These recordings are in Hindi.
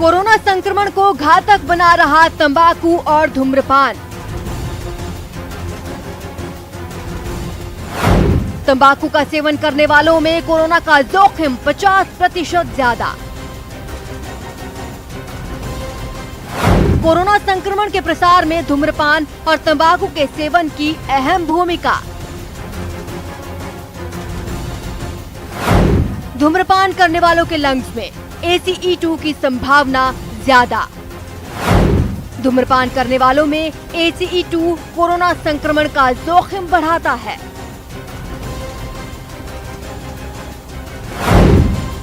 कोरोना संक्रमण को घातक बना रहा तंबाकू और धूम्रपान। तंबाकू का सेवन करने वालों में कोरोना का जोखिम 50% ज्यादा। कोरोना संक्रमण के प्रसार में धूम्रपान और तंबाकू के सेवन की अहम भूमिका। धूम्रपान करने वालों के लंग्स में ACE2 की संभावना ज्यादा। धूम्रपान करने वालों में ACE2 कोरोना संक्रमण का जोखिम बढ़ाता है।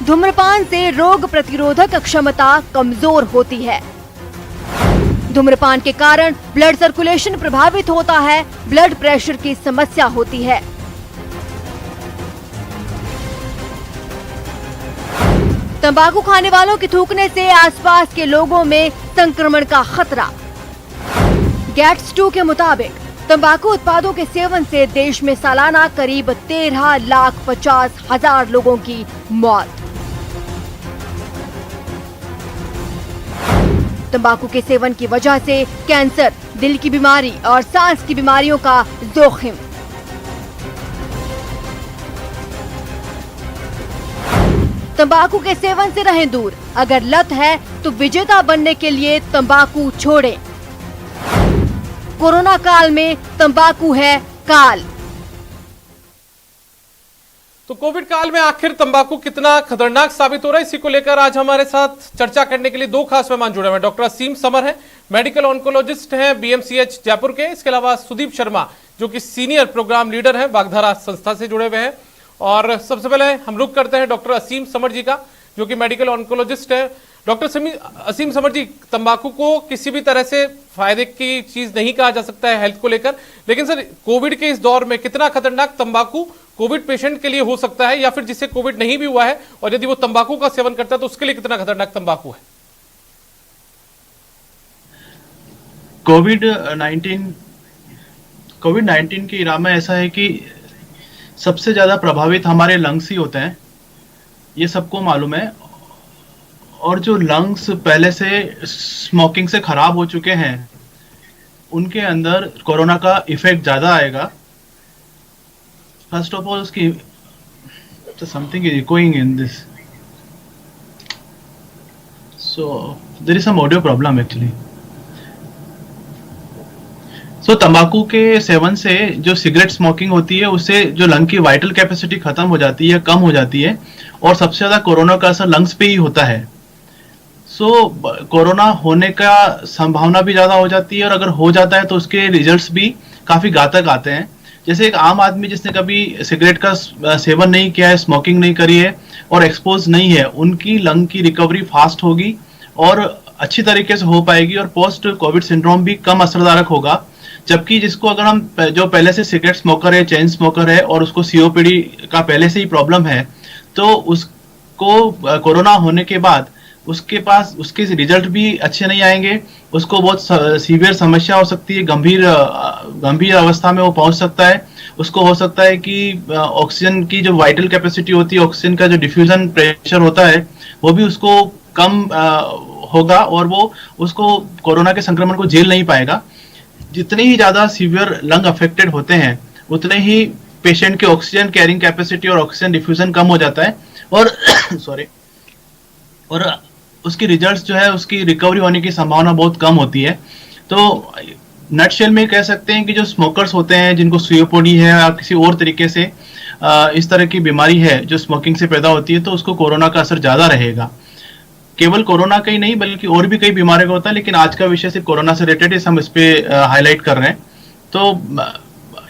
धूम्रपान से रोग प्रतिरोधक क्षमता कमजोर होती है। धूम्रपान के कारण ब्लड सर्कुलेशन प्रभावित होता है, ब्लड प्रेशर की समस्या होती है। तंबाकू खाने वालों के थूकने से आसपास के लोगों में संक्रमण का खतरा। गैट्स 2 के मुताबिक तंबाकू उत्पादों के सेवन से देश में सालाना करीब 13,50,000 लोगों की मौत। तंबाकू के सेवन की वजह से कैंसर, दिल की बीमारी और सांस की बीमारियों का जोखिम। तंबाकू के सेवन से रहें दूर। अगर लत है तो विजेता बनने के लिए तंबाकू छोड़ें। कोरोना काल में तंबाकू है काल। तो कोविड काल में आखिर तंबाकू कितना खतरनाक साबित हो रहा है, इसी को लेकर आज हमारे साथ चर्चा करने के लिए दो खास मेहमान जुड़े हुए हैं। डॉक्टर असीम समर हैं, मेडिकल ऑन्कोलॉजिस्ट हैं BMCH जयपुर के। इसके अलावा सुदीप शर्मा जो कि सीनियर प्रोग्राम लीडर हैं, वागधारा संस्था से जुड़े हुए हैं। और सबसे पहले हम रुक करते हैं डॉक्टर असीम समर जी का, जो कि मेडिकल ऑन्कोलॉजिस्ट है। डॉक्टर असीम समर जी, तंबाकू को किसी भी तरह से फायदे की चीज नहीं कहा जा सकता है हेल्थ को लेकर, लेकिन सर कोविड के इस दौर में कितना खतरनाक तंबाकू कोविड पेशेंट के लिए हो सकता है, या फिर जिससे कोविड नहीं भी हुआ है और यदि वो तंबाकू का सेवन करता है तो उसके लिए कितना खतरनाक तंबाकू है? कोविड-19 के इरा में ऐसा है कि सबसे ज्यादा प्रभावित हमारे लंग्स ही होते हैं, ये सबको मालूम है। और जो लंग्स पहले से स्मोकिंग से खराब हो चुके हैं उनके अंदर कोरोना का इफेक्ट ज्यादा आएगा। फर्स्ट ऑफ ऑल उसकी something is echoing in this, so there is some audio problem actually. So तंबाकू के सेवन से जो सिगरेट स्मोकिंग होती है उससे जो लंग की वाइटल कैपेसिटी खत्म हो जाती है, कम हो जाती है, और सबसे ज्यादा कोरोना का असर लंग्स पे ही होता है। कोरोना होने का संभावना भी ज्यादा हो जाती है, और अगर हो जाता है तो उसके रिजल्ट्स भी काफी घातक आते हैं। जैसे एक आम आदमी जिसने कभी सिगरेट का सेवन नहीं किया है, स्मोकिंग नहीं करी है और एक्सपोज नहीं है, उनकी लंग की रिकवरी फास्ट होगी और अच्छी तरीके से हो पाएगी, और पोस्ट कोविड सिंड्रोम भी कम असरदारक होगा। जबकि जिसको अगर हम जो पहले से सिगरेट स्मोकर है, चेन स्मोकर है और उसको COPD का पहले से ही प्रॉब्लम है, तो उसको कोरोना होने के बाद उसके पास उसके रिजल्ट भी अच्छे नहीं आएंगे, उसको बहुत सीवियर समस्या हो सकती है, गंभीर अवस्था में वो पहुंच सकता है। उसको हो सकता है कि ऑक्सीजन की जो वाइटल कैपेसिटी होती है, ऑक्सीजन का जो डिफ्यूजन प्रेशर होता है, वो भी उसको कम होगा और वो उसको कोरोना के संक्रमण को झेल नहीं पाएगा। जितने ही ज्यादा सीवियर लंग अफेक्टेड होते हैं उतने ही पेशेंट की ऑक्सीजन कैरिंग कैपेसिटी और ऑक्सीजन डिफ्यूजन कम हो जाता है, और और उसकी रिजल्ट्स जो है उसकी रिकवरी होने की संभावना बहुत कम होती है। तो नटशेल में कह सकते हैं कि जो स्मोकर्स होते हैं, जिनको COPD है या किसी और तरीके से इस तरह की बीमारी है जो स्मोकिंग से पैदा होती है, तो उसको कोरोना का असर ज्यादा रहेगा। केवल कोरोना का ही नहीं बल्कि और भी कई बीमारियों का होता है, लेकिन आज का विषय सिर्फ कोरोना से रिलेटेड है, हम इस पे हाईलाइट कर रहे हैं। तो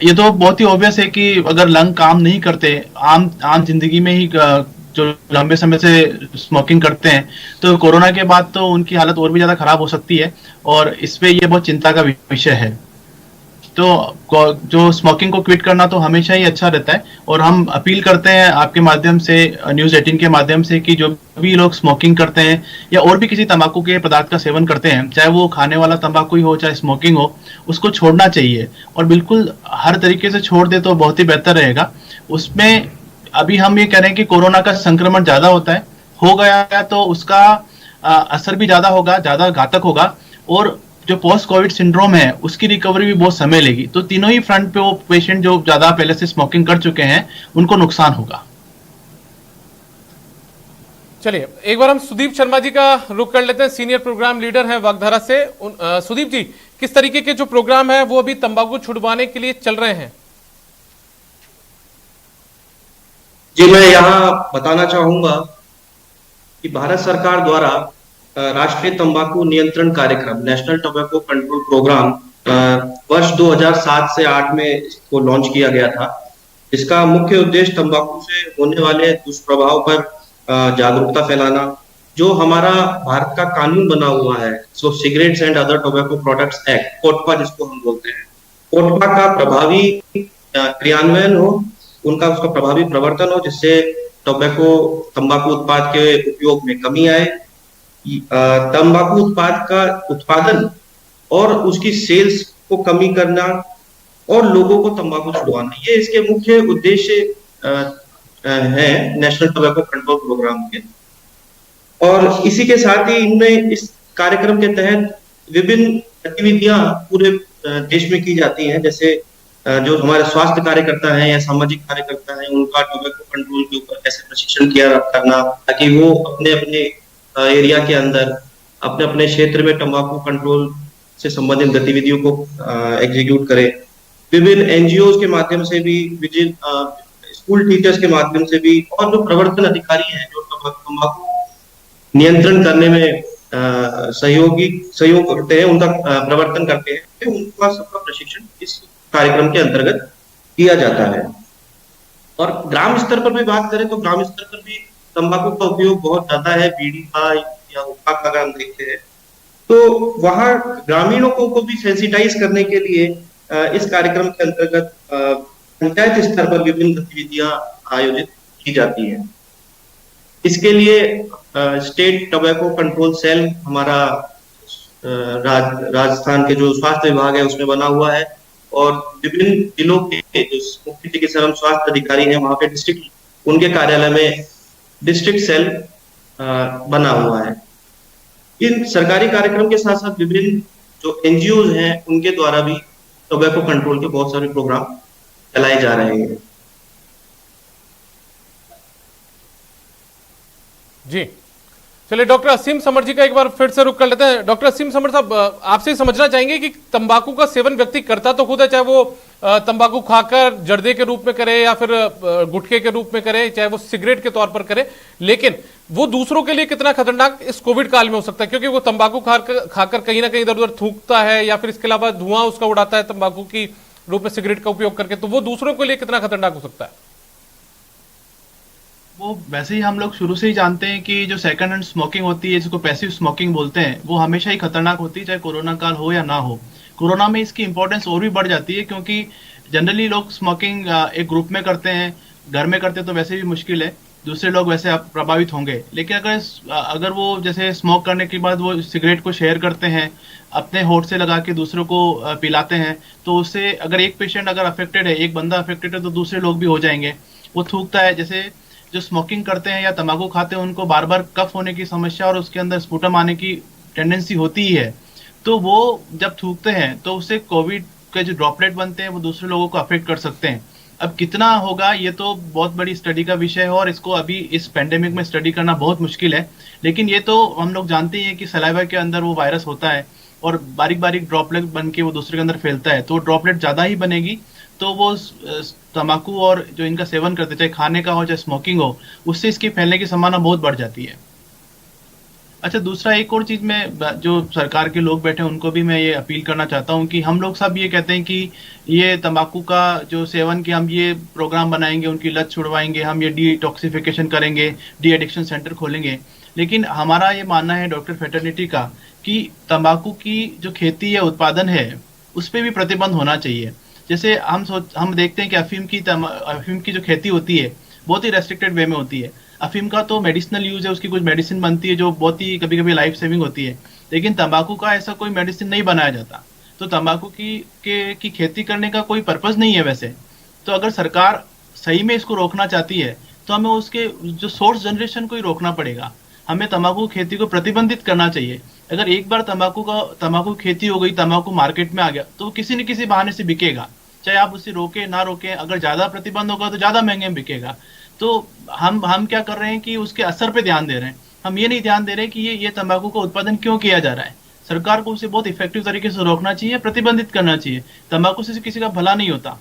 ये तो बहुत ही ऑब्वियस है कि अगर लंग काम नहीं करते, आम जिंदगी में ही जो लंबे समय से स्मोकिंग करते हैं, तो कोरोना के बाद तो उनकी हालत और भी ज्यादा खराब हो सकती है, और इस पे ये बहुत चिंता का विषय है। तो जो स्मोकिंग को क्विट करना तो हमेशा ही अच्छा रहता है, और हम अपील करते हैं आपके माध्यम से, न्यूज़ 18 के माध्यम से, कि जो भी लोग स्मोकिंग करते हैं या और भी किसी तंबाकू के पदार्थ का सेवन करते हैं, चाहे वो खाने वाला तंबाकू ही हो चाहे स्मोकिंग हो, उसको छोड़ना चाहिए, और बिल्कुल हर तरीके से छोड़ दे तो बहुत ही बेहतर रहेगा। उसमें अभी हम ये कह रहे हैं कि कोरोना का संक्रमण ज्यादा होता है, हो गया है तो उसका असर भी ज्यादा होगा, ज्यादा घातक होगा, और जो पोस्ट कोविड सिंड्रोम है उसकी रिकवरी भी बहुत समय लेगी। तो तीनों ही फ्रंट पे वो पेशेंट जो ज्यादा पहले से स्मोकिंग कर चुके हैं उनको नुकसान होगा। चलिए एक बार हम सुदीप शर्मा जी का रुख कर लेते हैं, सीनियर प्रोग्राम लीडर हैं वागधारा से। सुदीप जी, किस तरीके के जो प्रोग्राम है वो अभी तंबाकू छुड़वाने के लिए चल रहे हैं? जी, मैं यहाँ बताना चाहूंगा कि भारत सरकार द्वारा राष्ट्रीय तंबाकू नियंत्रण कार्यक्रम नेशनल टोबैको कंट्रोल प्रोग्राम वर्ष 2007 से 8 में इसको लॉन्च किया गया था। इसका मुख्य उद्देश्य तंबाकू से होने वाले दुष्प्रभाव पर जागरूकता फैलाना। जो हमारा भारत का कानून बना हुआ है, so cigarettes and other tobacco products act, COTPA जिसको हम बोलते हैं, कोटपा का प्रभावी क्रियान्वयन हो, उसका प्रभावी प्रवर्तन हो, जिससे टोबैको तंबाकू उत्पाद के उपयोग में कमी आए, तंबाकू उत्पाद का उत्पादन और उसकी सेल्स को कमी करना और लोगों को तंबाकू छुड़वाना, ये इसके मुख्य उद्देश्य है नेशनल टोबैको कंट्रोल प्रोग्राम के। और इसी के साथ ही इनमें इस कार्यक्रम के तहत विभिन्न गतिविधियां पूरे देश में की जाती हैं। जैसे जो हमारे स्वास्थ्य कार्यकर्ता हैं या सामाजिक कार्यकर्ता हैं, उनका टोबैको कंट्रोल के ऊपर कैसे प्रशिक्षण किया करना, ताकि वो अपने अपने एरिया के अंदर अपने अपने क्षेत्र में तंबाकू कंट्रोल से संबंधित गतिविधियों को एग्जीक्यूट करें। विभिन्न एनजीओ के माध्यम से भी, स्कूल टीचर्स के माध्यम से भी, और जो प्रवर्तन अधिकारी हैं जो तंबाकू नियंत्रण करने में सहयोग करते हैं, उनका प्रवर्तन करते हैं, उनका सबका प्रशिक्षण इस कार्यक्रम के अंतर्गत किया जाता है। और ग्राम स्तर पर भी बात करें तो ग्राम स्तर पर भी तंबाकू का उपयोग बहुत ज्यादा है। बीड़ी का या हुक्का का अगर हम देखते हैं तो वहां ग्रामीणों को भी सेंसिटाइज करने के लिए इस कार्यक्रम के अंतर्गत पंचायत स्तर पर विभिन्न गतिविधियां आयोजित की जाती हैं। इसके लिए स्टेट टोबैको कंट्रोल सेल हमारा राजस्थान के जो स्वास्थ्य विभाग है उसमें बना हुआ है, और विभिन्न जिलों के जो मुख्य चिकित्सा एवं स्वास्थ्य अधिकारी हैं वहां पे डिस्ट्रिक्ट, उनके कार्यालय में डिस्ट्रिक्ट सेल बना हुआ है। इन सरकारी कार्यक्रम के साथ साथ विभिन्न जो एनजीओ हैं उनके द्वारा भी टोबैको कंट्रोल के बहुत सारे प्रोग्राम चलाए जा रहे हैं। जी चलिए, डॉक्टर असीम समर जी का एक बार फिर से रुख कर लेते हैं। डॉक्टर असीम समर साहब, आपसे समझना चाहेंगे कि तंबाकू का सेवन व्यक्ति करता तो खुद है, चाहे वो तंबाकू खाकर जर्दे के रूप में करे या फिर गुटखे के रूप में करे, चाहे वो सिगरेट के तौर पर करे, लेकिन वो दूसरों के लिए कितना खतरनाक इस कोविड काल में हो सकता है, क्योंकि वो तंबाकू खाकर कहीं ना कहीं इधर उधर थूकता है या फिर इसके अलावा धुआं उसका उड़ाता है तंबाकू की रूप में सिगरेट का उपयोग करके, तो वो दूसरों के लिए कितना खतरनाक हो सकता है? वो वैसे ही हम लोग शुरू से ही जानते हैं कि जो सेकंड हैंड स्मोकिंग होती है, जिसको पैसिव स्मोकिंग बोलते हैं, वो हमेशा ही खतरनाक होती है, चाहे कोरोना काल हो या ना हो। कोरोना में इसकी इंपॉर्टेंस और भी बढ़ जाती है, क्योंकि जनरली लोग स्मोकिंग एक ग्रुप में करते हैं, घर में करते तो वैसे भी मुश्किल है, दूसरे लोग वैसे प्रभावित होंगे। लेकिन अगर वो जैसे स्मोक करने के बाद वो सिगरेट को शेयर करते हैं, अपने होठ से लगा के दूसरों को पिलाते हैं, तो उससे अगर एक पेशेंट अगर अफेक्टेड है, एक बंदा अफेक्टेड है, तो दूसरे लोग भी हो जाएंगे। वो थूकता है, जैसे जो स्मोकिंग करते हैं या तंबाकू खाते हैं उनको बार बार कफ होने की समस्या और उसके अंदर स्पुटम आने की टेंडेंसी होती ही है, तो वो जब थूकते हैं तो उससे कोविड के जो ड्रॉपलेट बनते हैं वो दूसरे लोगों को अफेक्ट कर सकते हैं। अब कितना होगा ये तो बहुत बड़ी स्टडी का विषय है, और इसको अभी इस पेंडेमिक में स्टडी करना बहुत मुश्किल है। लेकिन ये तो हम लोग जानते हैं कि सलाइवा के अंदर वो वायरस होता है और बारीक बारीक ड्रॉपलेट बन के वो दूसरे के अंदर फैलता है, तो ड्रॉपलेट ज्यादा ही बनेगी, तो वो तंबाकू और जो इनका सेवन करते, चाहे खाने का हो चाहे स्मोकिंग हो, उससे इसकी फैलने की संभावना बहुत बढ़ जाती है। अच्छा, दूसरा एक और चीज में, जो सरकार के लोग बैठे हैं उनको भी मैं ये अपील करना चाहता हूँ कि हम लोग सब ये कहते हैं कि ये तंबाकू का जो सेवन के हम ये प्रोग्राम बनाएंगे, उनकी लत छुड़वाएंगे, हम ये डिटॉक्सिफिकेशन करेंगे, डी एडिक्शन सेंटर खोलेंगे, लेकिन हमारा ये मानना है डॉक्टर फेटर्निटी का कि तंबाकू की जो खेती है, उत्पादन है, उस पर भी प्रतिबंध होना चाहिए। जैसे हम देखते हैं कि अफीम की जो खेती होती है बहुत ही रेस्ट्रिक्टेड वे में होती है। अफीम का तो मेडिसिनल यूज है, उसकी कुछ मेडिसिन बनती है जो बहुत ही कभी कभी लाइफ सेविंग होती है, लेकिन तंबाकू का ऐसा कोई मेडिसिन नहीं बनाया जाता, तो तंबाकू की खेती करने का कोई पर्पज नहीं है वैसे। तो अगर सरकार सही में इसको रोकना चाहती है तो हमें उसके जो सोर्स जनरेशन को ही रोकना पड़ेगा। हमें तंबाकू खेती को प्रतिबंधित करना चाहिए। अगर एक बार तंबाकू खेती हो गई, तंबाकू मार्केट में आ गया, तो वो किसी न किसी बहाने से बिकेगा, चाहे आप उसे रोके ना रोके। अगर ज्यादा प्रतिबंध होगा तो ज्यादा महंगे में बिकेगा। तो हम क्या कर रहे हैं कि उसके असर पे ध्यान दे रहे हैं, हम ये नहीं ध्यान दे रहे कि ये तंबाकू का उत्पादन क्यों किया जा रहा है। सरकार को उसे बहुत इफेक्टिव तरीके से रोकना चाहिए, प्रतिबंधित करना चाहिए। तंबाकू से किसी का भला नहीं होता।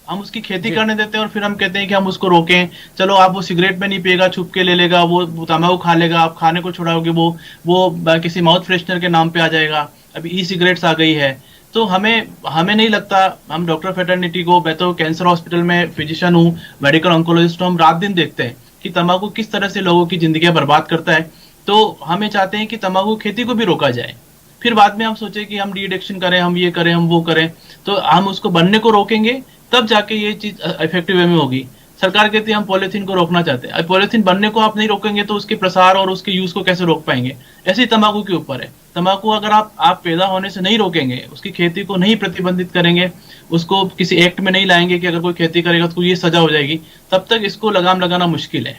हम उसकी खेती करने देते हैं और फिर हम कहते हैं कि हम उसको रोकें। चलो आप वो सिगरेट में नहीं पिएगा, छुप के ले लेगा, वो तंबाकू खा लेगा, आप खाने को छुड़ाओगे, वो किसी माउथ फ्रेशनर के नाम पे आ जाएगा। अभी ई सिगरेट्स आ गई है। तो हमें नहीं लगता, हम डॉक्टर फेटर्निटी को, मैं तो कैंसर हॉस्पिटल में फिजिशियन हूँ, मेडिकल ऑन्कोलॉजिस्ट हूँ, हम रात दिन देखते हैं कि तंबाकू किस तरह से लोगों की जिंदगियां बर्बाद करता है। तो हमें चाहते हैं कि तंबाकू खेती को भी रोका जाए। फिर बाद में हम सोचे कि हम डी एडिक्शन करें, हम ये करें, हम वो करें। तो हम उसको बनने को रोकेंगे, तब जाके ये चीज इफेक्टिव वे में होगी। सरकार कहती है हम पॉलिथीन को रोकना चाहते हैं। अब पॉलिथीन बनने को आप नहीं रोकेंगे तो उसके प्रसार और उसके यूज को कैसे रोक पाएंगे? ऐसे ही तंबाकू के ऊपर है। तंबाकू अगर आप पैदा होने से नहीं रोकेंगे, उसकी खेती को नहीं प्रतिबंधित करेंगे, उसको किसी एक्ट में नहीं लाएंगे कि अगर कोई खेती करेगा तो ये सजा हो जाएगी, तब तक इसको लगाम लगाना मुश्किल है।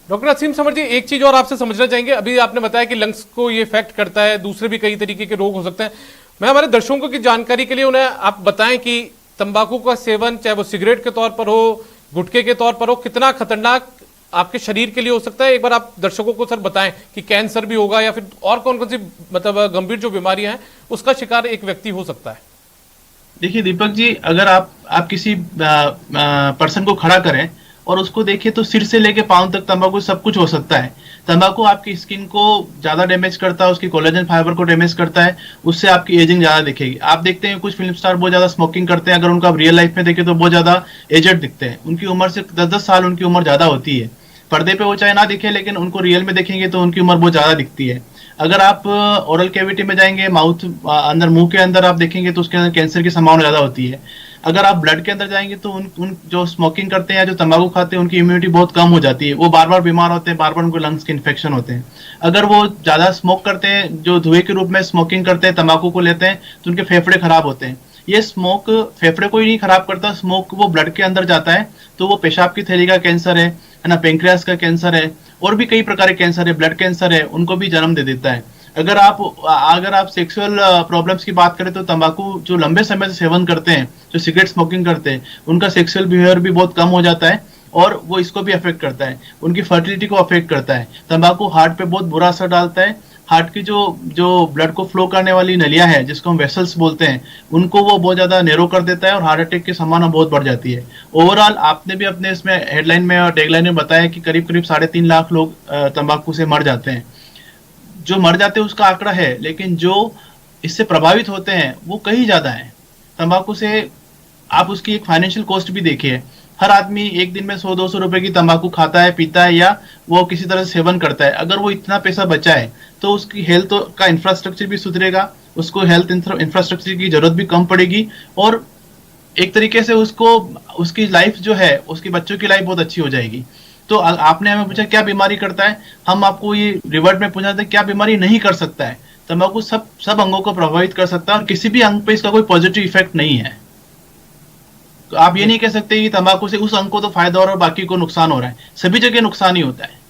डॉक्टर असीम समर जी, एक चीज और आपसे समझना चाहेंगे। अभी आपने बताया कि लंग्स को ये इफेक्ट करता है, दूसरे भी कई तरीके के रोग हो सकते हैं। मैं हमारे दर्शकों की जानकारी के लिए उन्हें आप बताएं कि तंबाकू का सेवन, चाहे वो सिगरेट के तौर पर हो, गुटखे के तौर पर हो, कितना खतरनाक आपके शरीर के लिए हो सकता है। एक बार आप दर्शकों को सर बताएं कि कैंसर भी होगा या फिर और कौन कौन सी मतलब गंभीर जो बीमारियां हैं उसका शिकार एक व्यक्ति हो सकता है। देखिए दीपक जी, अगर आप किसी पर्सन को खड़ा करें और उसको देखिए तो सिर से लेके पांव तक तंबाकू सब कुछ हो सकता है। तंबाकू आपकी स्किन को ज्यादा डैमेज करता है, उसकी कोलेजन फाइबर को डैमेज करता है, उससे आपकी एजिंग ज्यादा दिखेगी। आप देखते हैं कुछ फिल्म स्टार बहुत ज्यादा स्मोकिंग करते हैं, अगर उनका आप रियल लाइफ में देखें तो बहुत ज्यादा एजेड दिखते हैं। उनकी उम्र से 10-10 साल उनकी उम्र ज्यादा होती है। पर्दे पे वो चाहे ना दिखे, लेकिन उनको रियल में देखेंगे तो उनकी उम्र बहुत ज्यादा दिखती है। अगर आप ओरल कैविटी में जाएंगे, माउथ अंदर, मुंह के अंदर आप देखेंगे तो उसके अंदर कैंसर की संभावना ज्यादा होती है। अगर आप ब्लड के अंदर जाएंगे तो उन जो स्मोकिंग करते हैं या जो तंबाकू खाते हैं उनकी इम्यूनिटी बहुत कम हो जाती है, वो बार बार बीमार होते हैं, बार बार उनको लंग्स के इन्फेक्शन होते हैं। अगर वो ज्यादा स्मोक करते हैं, जो धुएं के रूप में स्मोकिंग करते हैं, तंबाकू को लेते हैं, तो उनके फेफड़े खराब होते हैं। ये स्मोक फेफड़े को ही नहीं खराब करता, स्मोक वो ब्लड के अंदर जाता है तो वो पेशाब की थैली का कैंसर है ना, पेंक्रियास का कैंसर है, और भी कई प्रकार के कैंसर है, ब्लड कैंसर है, उनको भी जन्म दे देता है। अगर आप सेक्सुअल प्रॉब्लम्स की बात करें तो तंबाकू जो लंबे समय से सेवन करते हैं, जो सिगरेट स्मोकिंग करते हैं, उनका सेक्सुअल बिहेवियर भी बहुत कम हो जाता है और वो इसको भी अफेक्ट करता है, उनकी फर्टिलिटी को अफेक्ट करता है। तंबाकू हार्ट पे बहुत बुरा असर डालता है। हार्ट की जो ब्लड को फ्लो करने वाली नलियां है, जिसको हम वेसल्स बोलते हैं, उनको वो बहुत ज्यादा नैरो कर देता है और हार्ट अटैक की संभावना बहुत बढ़ जाती है। ओवरऑल आपने भी अपने इसमें हेडलाइन में और टैगलाइन में बताया कि करीब 3.5 लाख लोग तंबाकू से मर जाते हैं। जो मर जाते हैं उसका आंकड़ा है, लेकिन जो इससे प्रभावित होते हैं वो कहीं ज्यादा है। तंबाकू से आप उसकी एक फाइनेंशियल कॉस्ट भी देखिए। हर आदमी एक दिन में 100-200 रुपए की तंबाकू खाता है, पीता है, या वो किसी तरह से सेवन करता है। अगर वो इतना पैसा बचाए तो उसकी हेल्थ का इंफ्रास्ट्रक्चर भी सुधरेगा, उसको हेल्थ इंफ्रास्ट्रक्चर की जरूरत भी कम पड़ेगी, और एक तरीके से उसकी लाइफ जो है, उसके बच्चों की लाइफ बहुत अच्छी हो जाएगी। तो आपने हमें पूछा क्या बीमारी करता है, हम आपको ये रिवर्ट में पूछा था क्या बीमारी नहीं कर सकता है। तंबाकू सब अंगों को प्रभावित कर सकता है और किसी भी अंग पे इसका कोई पॉजिटिव इफेक्ट नहीं है। तो आप ये नहीं कह सकते कि तंबाकू से उस अंग को तो फायदा हो रहा है और बाकी को नुकसान हो रहा है। सभी जगह नुकसान ही होता है।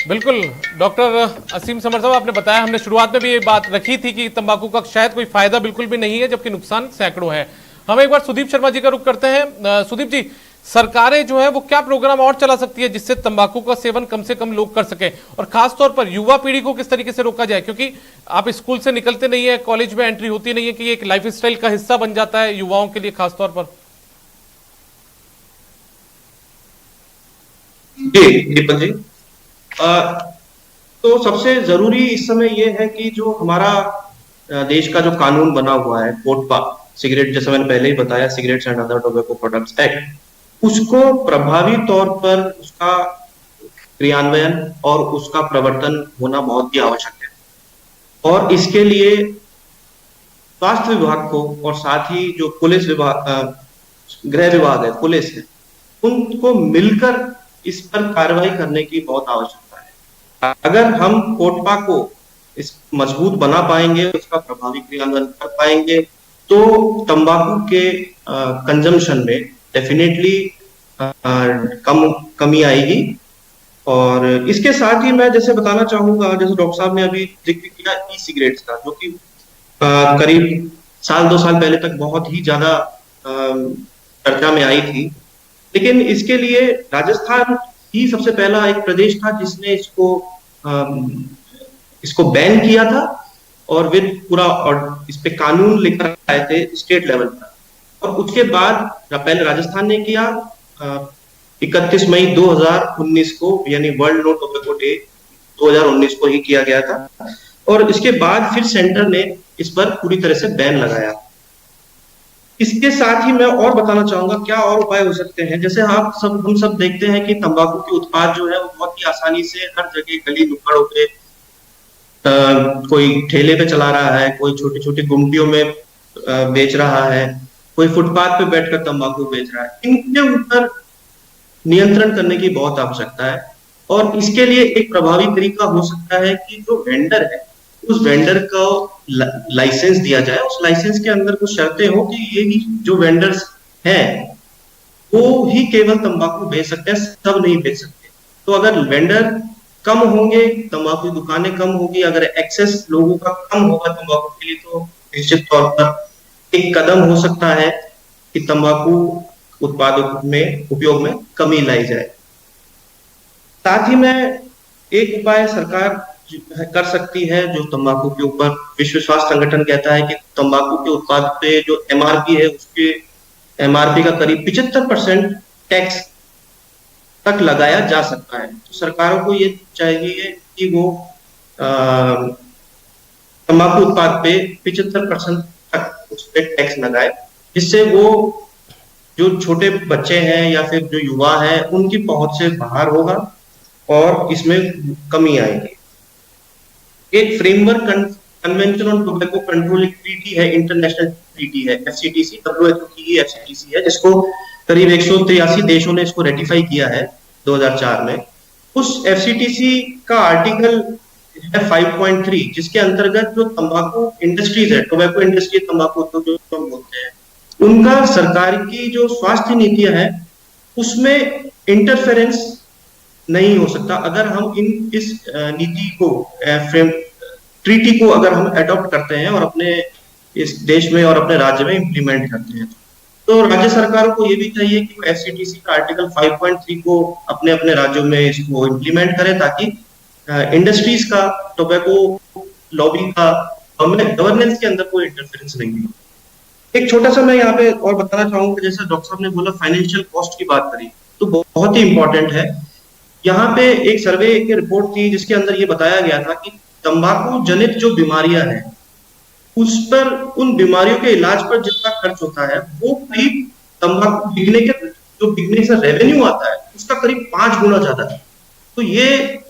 बिल्कुल डॉक्टर असीम समर साहब, आपने बताया, हमने शुरुआत में भी ये बात रखी थी कि तंबाकू का शायद कोई फायदा बिल्कुल भी नहीं है, जबकि नुकसान सैकड़ों है। हम एक बार सुदीप शर्मा जी का रुख करते हैं। सुदीप जी, सरकारें जो है वो क्या प्रोग्राम और चला सकती है जिससे तंबाकू का सेवन कम से कम लोग कर सके, और खास तौर पर युवा पीढ़ी को किस तरीके से रोका जाए? क्योंकि आप स्कूल से निकलते नहीं है, कॉलेज में एंट्री होती नहीं है, कि एक लाइफस्टाइल का हिस्सा बन जाता है युवाओं के लिए खास तौर पर। जी दीपक जी, तो सबसे जरूरी इस समय ये है कि जो हमारा देश का जो कानून बना हुआ है, कोटपा, सिगरेट, जैसे मैंने पहले ही बताया, cigarettes and other tobacco products act, उसको प्रभावी तौर पर उसका क्रियान्वयन और उसका प्रवर्तन होना बहुत ही आवश्यक है। और इसके लिए स्वास्थ्य विभाग को और साथ ही जो पुलिस विभाग, गृह विभाग है, पुलिस है, उनको मिलकर इस पर कार्रवाई करने की बहुत आवश्यकता है। अगर हम कोटपा को इस मजबूत बना पाएंगे, उसका प्रभावी क्रियान्वयन कर पाएंगे, तो तंबाकू के कंजम्पशन में डेफिनेटली कमी आएगी। और इसके साथ ही मैं जैसे बताना चाहूंगा, जैसे डॉक्टर साहब ने अभी जिक्र किया ई सिगरेट्स का, जो कि करीब साल 2 साल पहले तक बहुत ही ज्यादा चर्चा में आई थी, लेकिन इसके लिए राजस्थान ही सबसे पहला एक प्रदेश था जिसने इसको बैन किया था, और विद पूरा और इस पे कानून लेकर आए थे स्टेट लेवल पर। और उसके बाद पहले राजस्थान ने किया 31 मई 2019 को, यानी वर्ल्ड नो टोबैको डे 2019 को ही किया गया था, और इसके बाद फिर सेंटर ने इस पर पूरी तरह से बैन लगाया। इसके साथ ही मैं और बताना चाहूंगा क्या और उपाय हो सकते हैं। जैसे हम सब देखते हैं कि तंबाकू के उत्पाद जो है वो बहुत ही आसानी से हर जगह गली नुक्कड़ों पे कोई ठेले पे चला रहा है, कोई छोटी छोटी गुमटियों में बेच रहा है, कोई फुटपाथ पे बैठकर तंबाकू बेच रहा है। इनके ऊपर नियंत्रण करने की बहुत आवश्यकता है, और इसके लिए एक प्रभावी तरीका हो सकता है कि जो वेंडर है उस वेंडर को लाइसेंस दिया जाए। उस लाइसेंस के अंदर कुछ शर्तें हो कि ये जो वेंडर्स हैं वो ही केवल तंबाकू बेच सकते हैं, सब नहीं बेच सकते। तो अगर वेंडर कम होंगे, तंबाकू की दुकानें कम होगी, अगर एक्सेस लोगों का कम होगा तंबाकू के लिए, तो निश्चित तौर पर एक कदम हो सकता है कि तंबाकू उत्पादों में उपयोग में कमी लाई जाए। साथ ही में एक उपाय सरकार कर सकती है जो तंबाकू के ऊपर, विश्व स्वास्थ्य संगठन कहता है कि तंबाकू के उत्पाद पे जो एमआरपी है उसके एमआरपी का करीब 75% टैक्स तक लगाया जा सकता है। तो सरकारों को ये चाहिए कि वो तंबाकू उत्पाद पे 75% तक उस पे टैक्स लगाए, जिससे वो जो छोटे बच्चे हैं या फिर जो युवा हैं उनकी पहुंच से बाहर होगा और इसमें कमी आएगी। एक framework convention on tobacco control treaty है, इंटरनेशनल ट्रीटी है, एफसीटीसी, WHO की ही एफसीटीसी है, जिसको करीब 183 देशों ने इसको रेटिफाई किया है 2004 में। उस एफसीटीसी का आर्टिकल है 5.3, जिसके अंतर्गत जो तंबाकू इंडस्ट्रीज है, टोबैको इंडस्ट्री, तंबाकू उद्योग जो हम बोलते हैं, उनका सरकार की जो स्वास्थ्य नीतियां है उसमें इंटरफेरेंस नहीं हो सकता। अगर हम इस नीति को, ट्रीटी को अगर हम अडॉप्ट करते हैं और अपने इस देश में और अपने राज्य में इंप्लीमेंट करते हैं, तो राज्य सरकारों को ये भी चाहिए कि एफसीटीसी का आर्टिकल 5.3 को अपने अपने राज्यों में इसको इंप्लीमेंट करें, ताकि इंडस्ट्रीज का, टोबैको लॉबी का गवर्नेंस के अंदर कोई इंटरफेरेंस नहीं हो। एक छोटा सा मैं यहाँ पे और बताना चाहूंगा, जैसे डॉक्टर साहब ने बोला फाइनेंशियल कॉस्ट की बात करी, तो बहुत ही इंपॉर्टेंट है। यहाँ पे एक सर्वे की रिपोर्ट थी जिसके अंदर ये बताया गया था कि तंबाकू जनित जो बीमारियां हैं उस पर, उन बीमारियों के इलाज पर जितना खर्च होता है वो करीब तंबाकू बिकने से रेवेन्यू आता है उसका करीब 5 गुना ज्यादा है। तो ये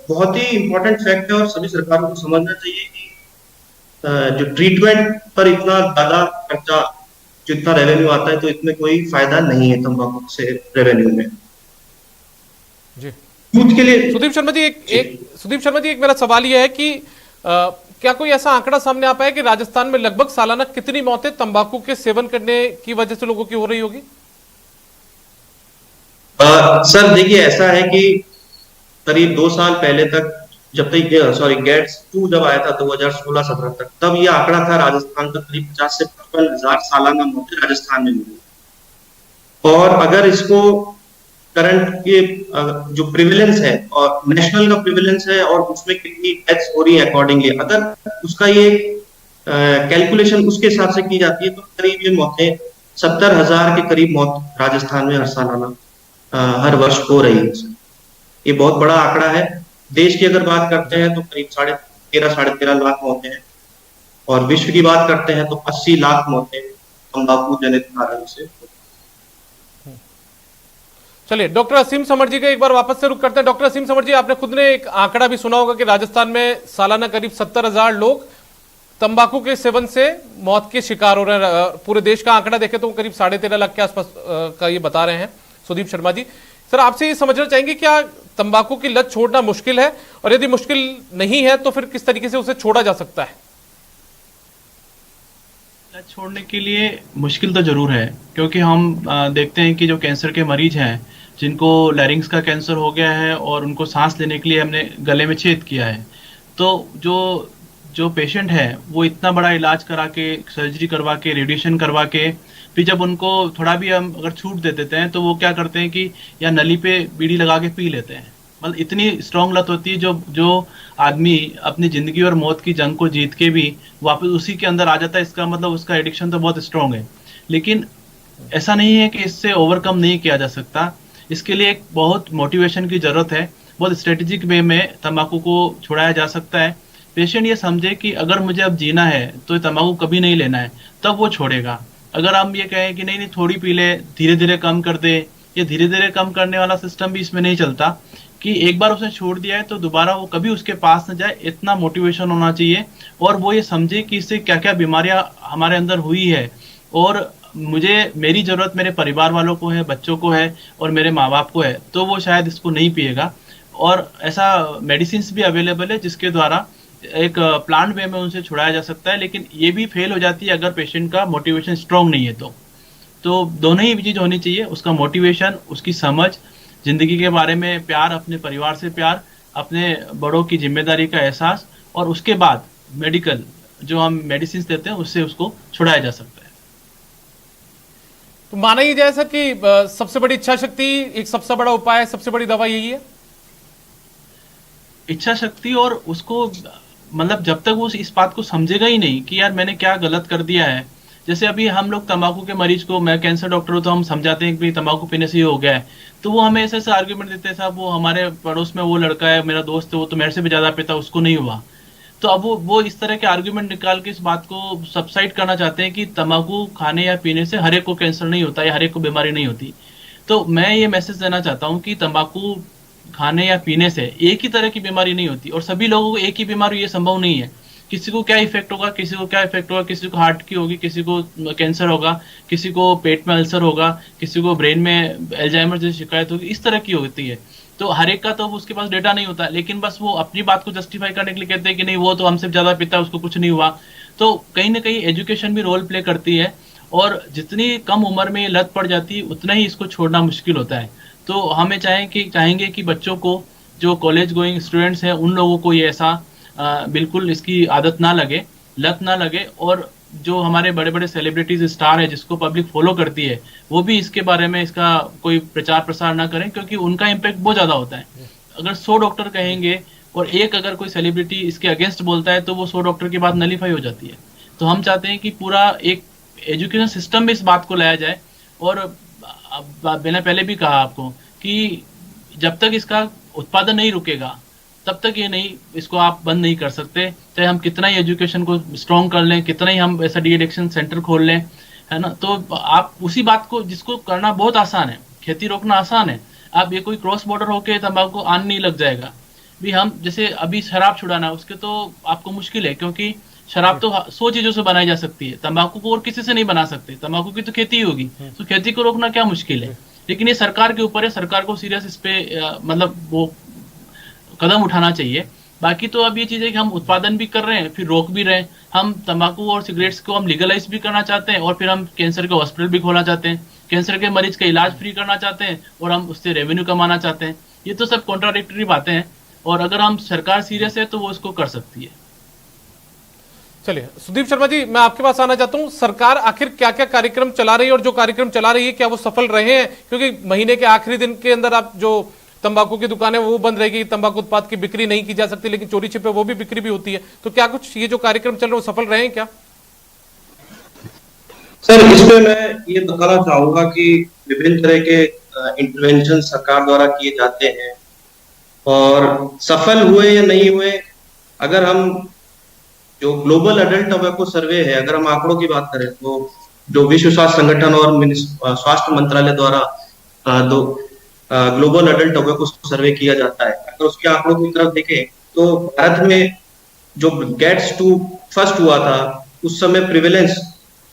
बहुत ही इंपॉर्टेंट फैक्ट है और सभी सरकारों को समझना चाहिए कि जो ट्रीटमेंट पर इतना ज्यादा खर्चा, जितना रेवेन्यू आता है, तो इसमें कोई फायदा नहीं है तंबाकू से रेवेन्यू में। जी, यूथ के लिए सुदीप शर्मा जी, एक मेरा सवाल यह है कि क्या कोई ऐसा आंकड़ा सामने आ पाया कि राजस्थान में लगभग सालाना कितनी मौतें तंबाकू के सेवन करने की वजह से लोगों की हो रही होगी? सर देखिए, ऐसा है कि करीब 2 साल पहले तक, जब तक गेट्स 2 जब आया था 2016-17 तक, तब ये आंकड़ा था राजस्थान का करीब 50 से 55 हजार सालाना मौतें राजस्थान में मिली। और अगर इसको करंट के जो प्रिविलेंस है और नेशनल का प्रिविलेंस है और उसमें कितनी डेथ्स हो रही है अकॉर्डिंगली, अगर उसका ये कैलकुलेशन उसके हिसाब से की जाती है, तो करीब ये मौतें 70,000 के करीब मौत राजस्थान में हर सालाना हर वर्ष हो रही है। ये बहुत बड़ा आंकड़ा है। देश की अगर बात करते हैं तो करीब 13.5 लाख मौतें हैं, और विश्व की बात करते हैं तो 80 लाख मौतें तंबाकू जनित कारण से। चलिए, डॉक्टर असीम समर जी का एक बार वापस से रुक करते हैं। डॉक्टर असीम समर जी, आपने खुद ने एक आंकड़ा भी सुना होगा कि राजस्थान में सालाना करीब 70,000 लोग तंबाकू के सेवन से मौत के शिकार हो रहे हैं। पूरे देश का आंकड़ा देखें तो करीब 13.5 लाख के आसपास का ये बता रहे हैं सुदीप शर्मा जी। सर, आपसे ये समझना चाहेंगे, क्या तंबाकू की लत छोड़ना मुश्किल है, और यदि मुश्किल नहीं है तो फिर किस तरीके से उसे छोड़ा जा सकता है? लत छोड़ने के लिए मुश्किल तो जरूर है, क्योंकि हम देखते हैं कि जो कैंसर के मरीज हैं जिनको लैरिंग्स का कैंसर हो गया है और उनको सांस लेने के लिए हमने गले में छेद किया है। तो जो जो पेशेंट है वो इतना बड़ा इलाज करा के, सर्जरी करवा के, रेडिएशन करवा के, फिर जब उनको थोड़ा भी हम अगर छूट दे देते हैं तो वो क्या करते हैं कि या नली पे बीड़ी लगा के पी लेते हैं। मतलब इतनी स्ट्रांग लत होती है, जो आदमी अपनी जिंदगी और मौत की जंग को जीत के भी वापस उसी के अंदर आ जाता है, इसका मतलब उसका एडिक्शन तो बहुत स्ट्रांग है। लेकिन ऐसा नहीं है कि इससे ओवरकम नहीं किया जा सकता। इसके लिए एक बहुत मोटिवेशन की जरूरत है, बहुत स्ट्रेटेजिक वे में तंबाकू को छुड़ाया जा सकता है। पेशेंट ये समझे कि अगर मुझे अब जीना है तो तंबाकू कभी नहीं लेना है, तब वो छोड़ेगा। अगर हम ये कहें कि नहीं नहीं थोड़ी पी ले, धीरे धीरे कम कर दे, ये धीरे धीरे कम करने वाला सिस्टम भी इसमें नहीं चलता कि एक बार उसने छोड़ दिया है तो दोबारा वो कभी उसके पास न जाए। इतना मोटिवेशन होना चाहिए और वो ये समझे कि इससे क्या क्या बीमारियां हमारे अंदर हुई है और मेरी जरूरत मेरे परिवार वालों को है, बच्चों को है और मेरे माँ बाप को है, तो वो शायद इसको नहीं पिएगा। और ऐसा मेडिसिन भी अवेलेबल है जिसके द्वारा एक प्लांट वे में उनसे छुड़ाया जा सकता है, लेकिन ये भी फेल हो जाती है अगर पेशेंट का मोटिवेशन स्ट्रांग नहीं है तो दोनों ही चीज होनी चाहिए, उसका मोटिवेशन, उसकी समझ, जिंदगी के बारे में प्यार, अपने परिवार से प्यार, अपने बड़ों की जिम्मेदारी का एहसास, और उसके बाद मेडिकल जो हम मेडिसिन देते हैं उससे उसको छुड़ाया जा सकता है। तो माना ही जाए सर कि सबसे बड़ी इच्छा शक्ति एक सबसे बड़ा उपाय है, सबसे बड़ी दवा यही है, इच्छा शक्ति। और उसको मतलब जब तक वो इस बात को समझेगा ही नहीं कि यार मैंने क्या गलत कर दिया है। जैसे अभी हम लोग तंबाकू के मरीज को, मैं कैंसर डॉक्टर हूं तो हम समझाते हैं कि तंबाकू पीने से ही हो गया है, तो वो हमें ऐसे आर्ग्यूमेंट देते हैं, साहब वो हमारे पड़ोस में वो लड़का है, मेरा दोस्त है, वो तो मेरे से भी ज्यादा पीता, उसको नहीं हुआ। तो अब वो इस तरह के आर्ग्यूमेंट निकाल के इस बात को सबसाइड करना चाहते हैं कि तंबाकू खाने या पीने से हर एक को कैंसर नहीं होता या हर एक को बीमारी नहीं होती। तो मैं ये मैसेज देना चाहता हूँ कि तंबाकू खाने या पीने से एक ही तरह की बीमारी नहीं होती और सभी लोगों को एक ही बीमारी, ये संभव नहीं है। किसी को क्या इफेक्ट होगा, किसी को क्या इफेक्ट होगा, किसी को हार्ट की होगी, किसी को कैंसर होगा, किसी को पेट में अल्सर होगा, किसी को ब्रेन में एल्जाइमर जैसी शिकायत होगी, इस तरह की होती है। तो हर एक का तो उसके पास डेटा नहीं होता, लेकिन बस वो अपनी बात को जस्टिफाई करने के लिए कहते हैं कि नहीं वो तो हमसे ज्यादा पीता है, उसको कुछ नहीं हुआ। तो कहीं ना कहीं एजुकेशन भी रोल प्ले करती है और जितनी कम उम्र में लत पड़ जाती है उतना ही इसको छोड़ना मुश्किल होता है। तो हमें चाहेंगे कि बच्चों को, जो कॉलेज गोइंग स्टूडेंट्स हैं, उन लोगों को ये ऐसा बिल्कुल इसकी आदत ना लगे, लत ना लगे। और जो हमारे बड़े बड़े सेलिब्रिटीज स्टार है जिसको पब्लिक फॉलो करती है, वो भी इसके बारे में इसका कोई प्रचार प्रसार ना करें, क्योंकि उनका इम्पैक्ट बहुत ज्यादा होता है। अगर 100 डॉक्टर कहेंगे और एक अगर कोई सेलिब्रिटी इसके अगेंस्ट बोलता है तो वो 100 डॉक्टर की बात नलीफाई हो जाती है। तो हम चाहते हैं कि पूरा एक एजुकेशन सिस्टम में इस बात को लाया जाए। और मैंने पहले भी कहा आपको कि जब तक इसका उत्पादन नहीं रुकेगा तब तक ये नहीं, इसको आप बंद नहीं कर सकते, चाहे हम कितना ही एजुकेशन को स्ट्रॉन्ग कर लें, कितना ही हम ऐसा डी एडिक्शन सेंटर खोल लें, है ना। तो आप उसी बात को, जिसको करना बहुत आसान है, खेती रोकना आसान है, आप ये कोई क्रॉस बॉर्डर होके तंबाकू आन नहीं लग जाएगा। भी हम जैसे अभी शराब छुड़ाना, उसके तो आपको मुश्किल है, क्योंकि शराब तो 100 चीजों से बनाई जा सकती है, तंबाकू को और किसी से नहीं बना सकते, तंबाकू की तो खेती ही होगी, तो खेती को रोकना क्या मुश्किल है। लेकिन ये सरकार के ऊपर है, सरकार को सीरियस इस पे मतलब वो कदम उठाना चाहिए। बाकी तो अब ये चीज है कि हम उत्पादन भी कर रहे हैं, फिर रोक भी रहे हैं। हम तंबाकू और सिगरेट्स को हम लीगलाइज भी करना चाहते हैं और फिर हम कैंसर के हॉस्पिटल भी खोलना चाहते हैं, कैंसर के मरीज का इलाज फ्री करना चाहते हैं और हम उससे रेवेन्यू कमाना चाहते हैं। ये तो सब कॉन्ट्राडिक्टरी बातें हैं और अगर हम सरकार सीरियस है तो वो इसको कर सकती है। चलिए सुदीप शर्मा जी, मैं आपके पास आना चाहता हूं। सरकार आखिर क्या क्या कार्यक्रम चला रही है और जो कार्यक्रम चला रही है क्या वो सफल रहे हैं? क्योंकि महीने के आखिरी दिन के अंदर आप जो तंबाकू की दुकानें वो बंद रहेगी, तंबाकू उत्पाद की बिक्री नहीं की जा सकती, लेकिन चोरी छिपे वो भी बिक्री भी होती है। तो क्या कुछ ये जो कार्यक्रम चल रहे हैं वो सफल रहे हैं क्या? सर, इसमें मैं ये बताना चाहूंगा कि विभिन्न तरह के इंटरवेंशन सरकार द्वारा किए जाते हैं और सफल हुए या नहीं हुए, अगर हम जो ग्लोबल एडल्ट टोबैको सर्वे है, अगर हम आंकड़ों की बात करें तो जो विश्व स्वास्थ्य संगठन और स्वास्थ्य मंत्रालय द्वारा ग्लोबल एडल्ट टोबैको सर्वे किया जाता है, अगर उसके आंकड़ों की तरफ देखें तो भारत में जो GATS-2 फर्स्ट हुआ था उस समय प्रिवेलेंस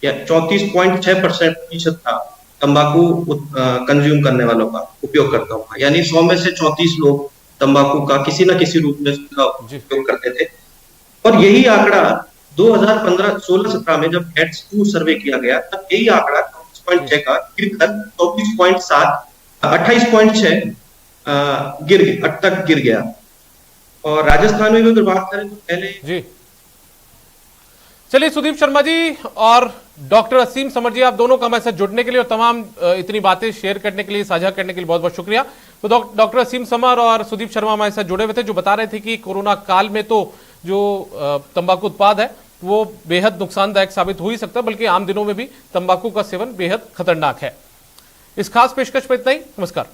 34.6% था तंबाकू कंज्यूम करने वालों का, उपयोगकर्ताओं का, यानी 100 में से 34 लोग तंबाकू का किसी न किसी रूप में उपयोग करते थे। और यही आंकड़ा 2015-16-17 में जब GATS-2 सर्वे किया गया तब यही आंकड़ा 34.6 का गिरकर 24.7 28.6 तक गिर गया। और राजस्थान में भी अगर बात करें तो पहले जी चलिए सुदीप शर्मा जी और डॉक्टर असीम समर जी, आप दोनों का हमारे साथ जुड़ने के लिए और तमाम इतनी बातें शेयर करने के लिए, साझा करने के लिए बहुत बहुत शुक्रिया। तो डॉक्टर असीम समर और सुदीप शर्मा हमारे साथ जुड़े हुए थे, जो बता रहे थे कि कोरोना काल में तो जो तंबाकू उत्पाद है वो बेहद नुकसानदायक साबित हो ही सकता है, बल्कि आम दिनों में भी तंबाकू का सेवन बेहद खतरनाक है। इस खास पेशकश में इतना ही। नमस्कार।